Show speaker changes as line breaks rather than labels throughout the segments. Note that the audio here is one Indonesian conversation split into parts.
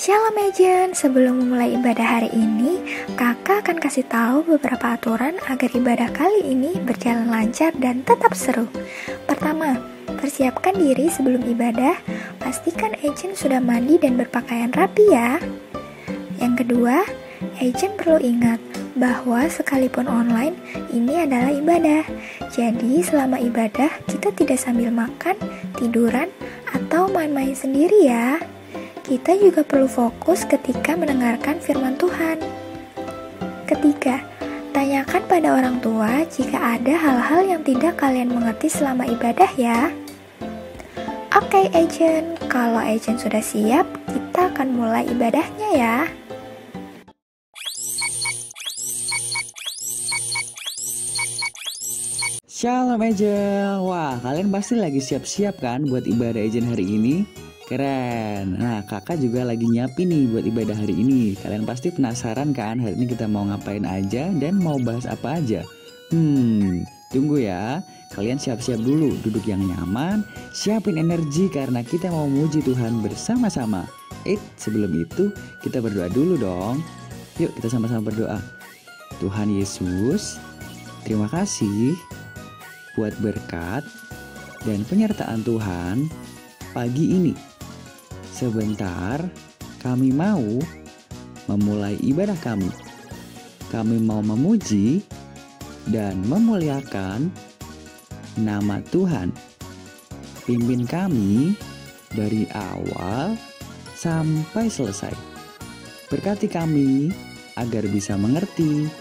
Shalom Agent, sebelum memulai ibadah hari ini, kakak akan kasih tahu beberapa aturan agar ibadah kali ini berjalan lancar dan tetap seru. Pertama, persiapkan diri sebelum ibadah, pastikan Agent sudah mandi dan berpakaian rapi ya. Yang kedua, Agent perlu ingat bahwa sekalipun online, ini adalah ibadah. Jadi selama ibadah, kita tidak sambil makan, tiduran, atau main-main sendiri ya. Kita juga perlu fokus ketika mendengarkan firman Tuhan. Ketiga, tanyakan pada orang tua jika ada hal-hal yang tidak kalian mengerti selama ibadah ya. Oke Agent, kalau Agent sudah siap, kita akan mulai ibadahnya ya.
Shalom Agent. Wah, kalian pasti lagi siap-siap kan buat ibadah Agent hari ini? Keren. Nah, kakak juga lagi nyiapin nih buat ibadah hari ini. Kalian pasti penasaran kan hari ini kita mau ngapain aja dan mau bahas apa aja? Tunggu ya. Kalian siap-siap dulu, duduk yang nyaman, siapin energi karena kita mau memuji Tuhan bersama-sama. Sebelum itu kita berdoa dulu dong. Yuk kita sama-sama berdoa. Tuhan Yesus, terima kasih buat berkat dan penyertaan Tuhan pagi ini. Sebentar, kami mau memulai ibadah kami. Kami mau memuji dan memuliakan nama Tuhan. Pimpin kami dari awal sampai selesai. Berkati kami agar bisa mengerti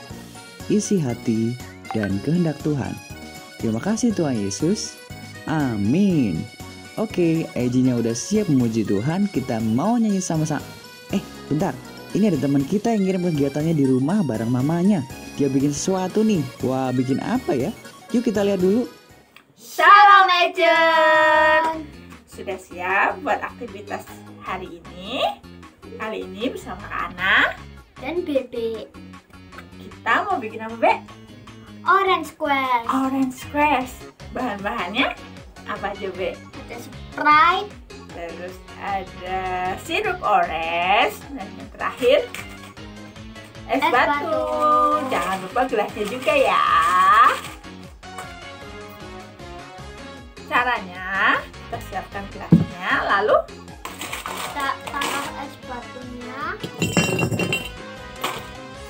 isi hati dan kehendak Tuhan. Terima kasih Tuhan Yesus. Amin. Oke, Ejinya udah siap memuji Tuhan. Kita mau nyanyi sama-sama. Bentar. Ini ada teman kita yang ngirim kegiatannya di rumah bareng mamanya. Dia bikin sesuatu nih. Wah, bikin apa ya? Yuk kita lihat dulu.
Shalom Agent. Sudah siap buat aktivitas hari ini? Kali ini bersama Ana
dan Bebe.
Kita mau bikin apa, Be?
Orange squares.
Orange squares. Bahan-bahannya apa aja, Be?
Ada Sprite,
Terus ada sirup orange. Dan yang terakhir es batu. Jangan lupa gelasnya juga ya. Caranya, kita siapkan gelasnya. Lalu
kita taruh es batunya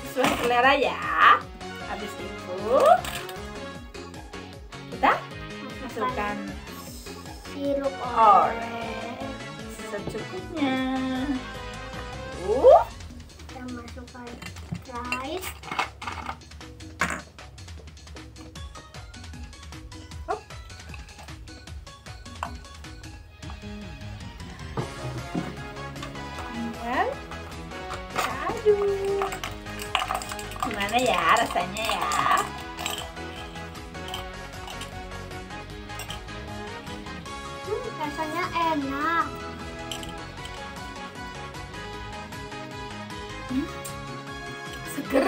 sesuai selera ya. Habis itu kita masukkan
sirup
orange secukupnya.
Kita masukkan rice.
Dan kita aduk. Gimana ya rasanya ya?
Rasanya enak.
Seger.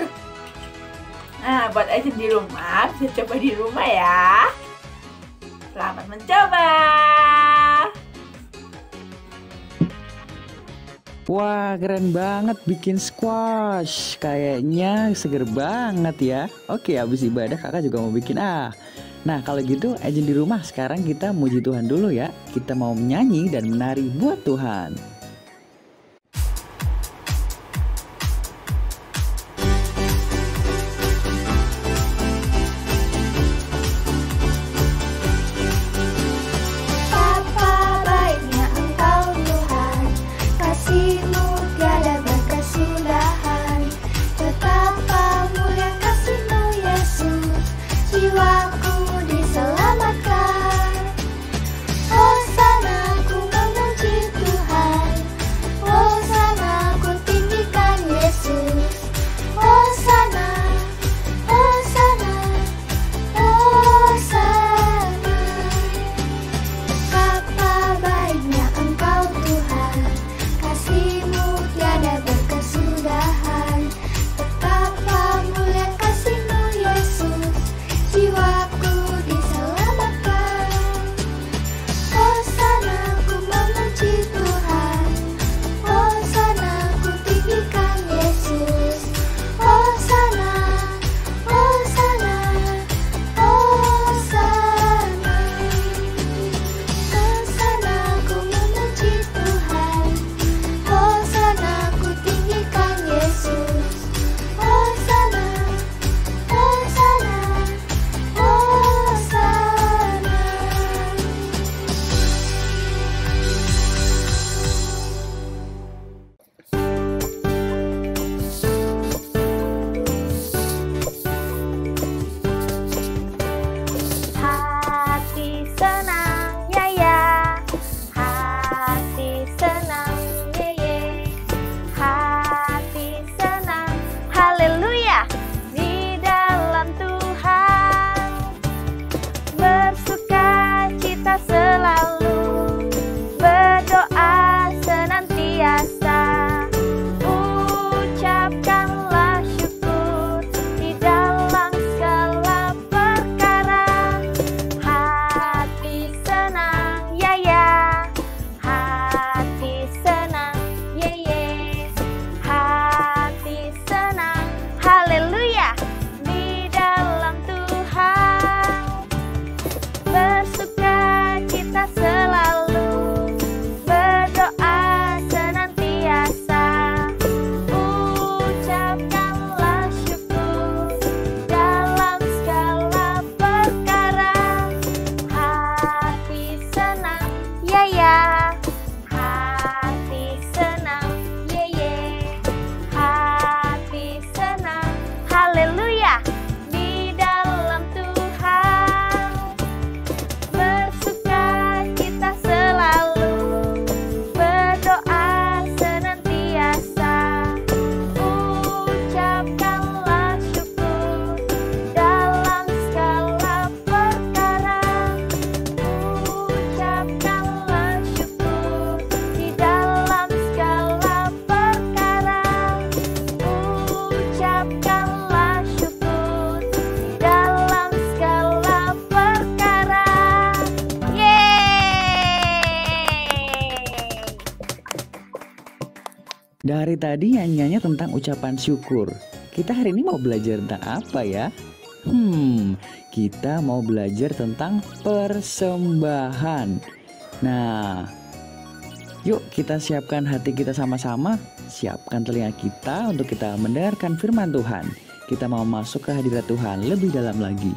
Nah, buat Agent di rumah, bisa coba di rumah ya. Selamat mencoba.
Wah, keren banget bikin squash. Kayaknya seger banget ya. Oke, habis ibadah kakak juga mau bikin. Nah, kalau gitu Agent di rumah sekarang kita muji Tuhan dulu ya. Kita mau menyanyi dan menari buat Tuhan.
Hosana, ku memuji Tuhan.
Dari tadi nyanyiannya tentang ucapan syukur. Kita hari ini mau belajar tentang apa ya? Kita mau belajar tentang persembahan. Nah, yuk kita siapkan hati kita sama-sama. Siapkan telinga kita untuk kita mendengarkan firman Tuhan. Kita mau masuk ke hadirat Tuhan lebih dalam lagi.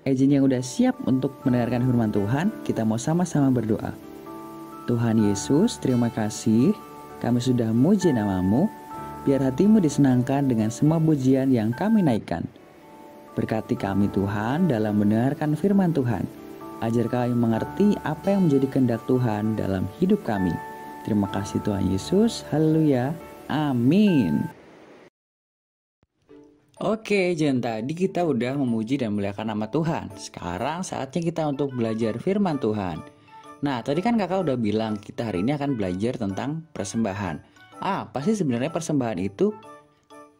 Ejen yang udah siap untuk mendengarkan firman Tuhan, kita mau sama-sama berdoa. Tuhan Yesus, terima kasih kami sudah muji nama-Mu, biar hatimu disenangkan dengan semua pujian yang kami naikkan. Berkati kami Tuhan dalam mendengarkan firman Tuhan, ajar kami mengerti apa yang menjadi kehendak Tuhan dalam hidup kami. Terima kasih Tuhan Yesus, haleluya, amin. Oke, Jen, tadi kita udah memuji dan memuliakan nama Tuhan. Sekarang saatnya kita untuk belajar firman Tuhan. Nah, tadi kan kakak udah bilang kita hari ini akan belajar tentang persembahan. Apa sih sebenarnya persembahan itu?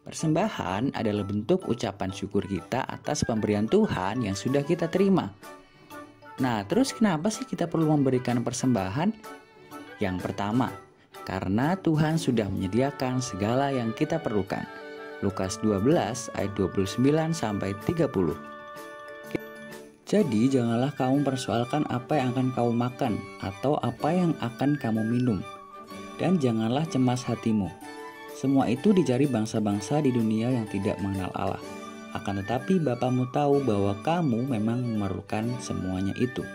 Persembahan adalah bentuk ucapan syukur kita atas pemberian Tuhan yang sudah kita terima. Nah, terus kenapa sih kita perlu memberikan persembahan? Yang pertama, karena Tuhan sudah menyediakan segala yang kita perlukan. Lukas 12 ayat 29 sampai 30. Jadi janganlah kamu persoalkan apa yang akan kamu makan atau apa yang akan kamu minum. Dan janganlah cemas hatimu. Semua itu dicari bangsa-bangsa di dunia yang tidak mengenal Allah. Akan tetapi Bapamu tahu bahwa kamu memang memerlukan semuanya itu.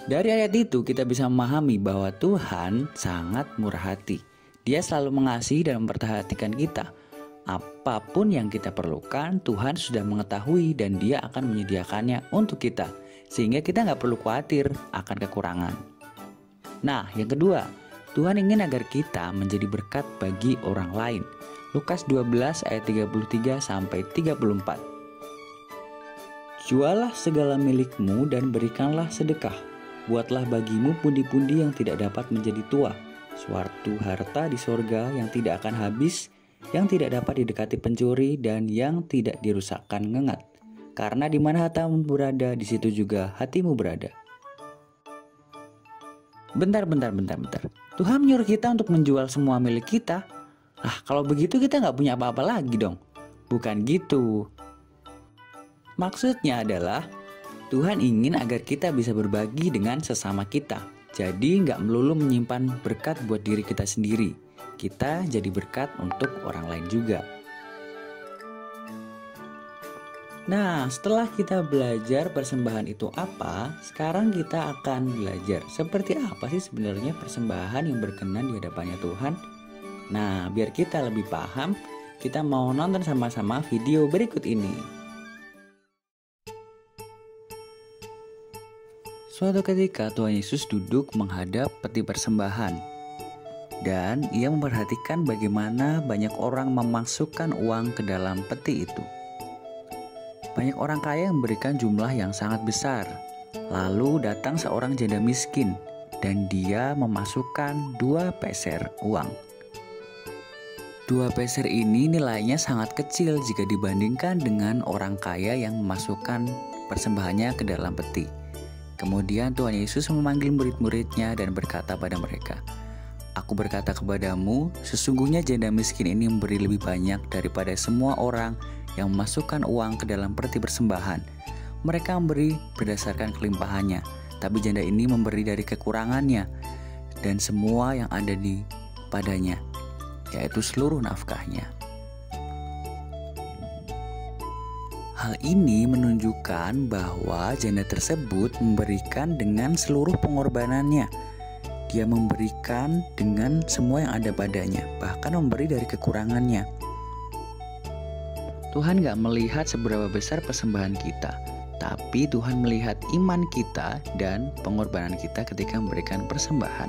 Dari ayat itu kita bisa memahami bahwa Tuhan sangat murah hati. Dia selalu mengasihi dan memperhatikan kita. Apapun yang kita perlukan, Tuhan sudah mengetahui dan Dia akan menyediakannya untuk kita. Sehingga kita nggak perlu khawatir akan kekurangan. Nah, yang kedua, Tuhan ingin agar kita menjadi berkat bagi orang lain. Lukas 12 ayat 33 sampai 34. Jualah segala milikmu dan berikanlah sedekah. Buatlah bagimu pundi-pundi yang tidak dapat menjadi tua, suatu harta di sorga yang tidak akan habis, yang tidak dapat didekati pencuri dan yang tidak dirusakkan ngengat. Karena di mana hartamu berada, di situ juga hatimu berada. Bentar. Tuhan menyuruh kita untuk menjual semua milik kita. Kalau begitu kita nggak punya apa-apa lagi dong. Bukan gitu. Maksudnya adalah Tuhan ingin agar kita bisa berbagi dengan sesama kita. Jadi nggak melulu menyimpan berkat buat diri kita sendiri. Kita jadi berkat untuk orang lain juga. Nah, setelah kita belajar persembahan itu apa, sekarang kita akan belajar seperti apa sih sebenarnya persembahan yang berkenan di hadapannya Tuhan. Nah, biar kita lebih paham, kita mau nonton sama-sama video berikut ini. Suatu ketika Tuhan Yesus duduk menghadap peti persembahan. Dan ia memperhatikan bagaimana banyak orang memasukkan uang ke dalam peti itu. Banyak orang kaya memberikan jumlah yang sangat besar. Lalu datang seorang janda miskin dan dia memasukkan 2 peser uang. 2 peser ini nilainya sangat kecil jika dibandingkan dengan orang kaya yang memasukkan persembahannya ke dalam peti. Kemudian Tuhan Yesus memanggil murid-muridnya dan berkata pada mereka, "Aku berkata kepadamu, sesungguhnya janda miskin ini memberi lebih banyak daripada semua orang yang memasukkan uang ke dalam peti persembahan. Mereka memberi berdasarkan kelimpahannya, tapi janda ini memberi dari kekurangannya dan semua yang ada di padanya, yaitu seluruh nafkahnya." Hal ini menunjukkan bahwa janda tersebut memberikan dengan seluruh pengorbanannya. Dia memberikan dengan semua yang ada padanya, bahkan memberi dari kekurangannya. Tuhan gak melihat seberapa besar persembahan kita, tapi Tuhan melihat iman kita dan pengorbanan kita ketika memberikan persembahan.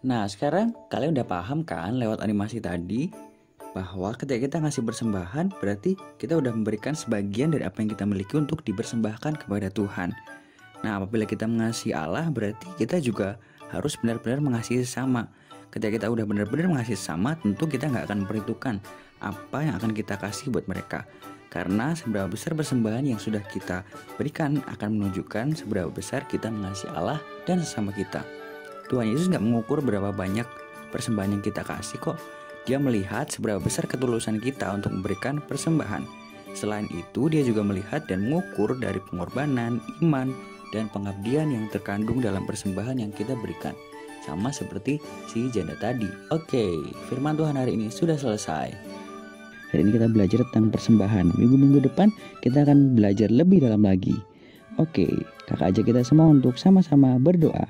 Nah, sekarang kalian udah paham kan lewat animasi tadi? Bahwa ketika kita ngasih persembahan, berarti kita udah memberikan sebagian dari apa yang kita miliki untuk dipersembahkan kepada Tuhan. Nah, apabila kita mengasihi Allah, berarti kita juga harus benar-benar mengasihi sesama. Ketika kita udah benar-benar mengasihi sesama, tentu kita nggak akan memperhitungkan apa yang akan kita kasih buat mereka. Karena seberapa besar persembahan yang sudah kita berikan akan menunjukkan seberapa besar kita mengasihi Allah dan sesama kita. Tuhan Yesus nggak mengukur berapa banyak persembahan yang kita kasih kok. Dia melihat seberapa besar ketulusan kita untuk memberikan persembahan. Selain itu, dia juga melihat dan mengukur dari pengorbanan, iman, dan pengabdian yang terkandung dalam persembahan yang kita berikan. Sama seperti si janda tadi. Oke, firman Tuhan hari ini sudah selesai. Hari ini kita belajar tentang persembahan. Minggu-minggu depan kita akan belajar lebih dalam lagi. Oke, kakak ajak kita semua untuk sama-sama berdoa.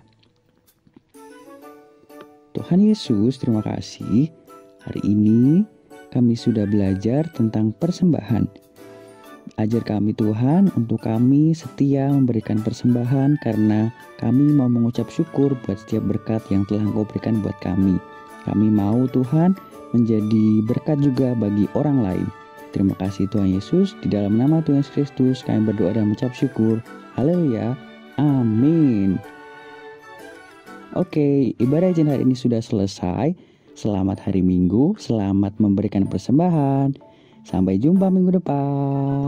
Tuhan Yesus, terima kasih. Hari ini kami sudah belajar tentang persembahan. Ajar kami Tuhan untuk kami setia memberikan persembahan karena kami mau mengucap syukur buat setiap berkat yang telah Engkau berikan buat kami. Kami mau Tuhan menjadi berkat juga bagi orang lain. Terima kasih Tuhan Yesus. Di dalam nama Tuhan Yesus Kristus kami berdoa dan mengucap syukur. Haleluya. Amin. Oke, ibadah Ejen hari ini sudah selesai. Selamat hari Minggu, selamat memberikan persembahan. Sampai jumpa minggu depan.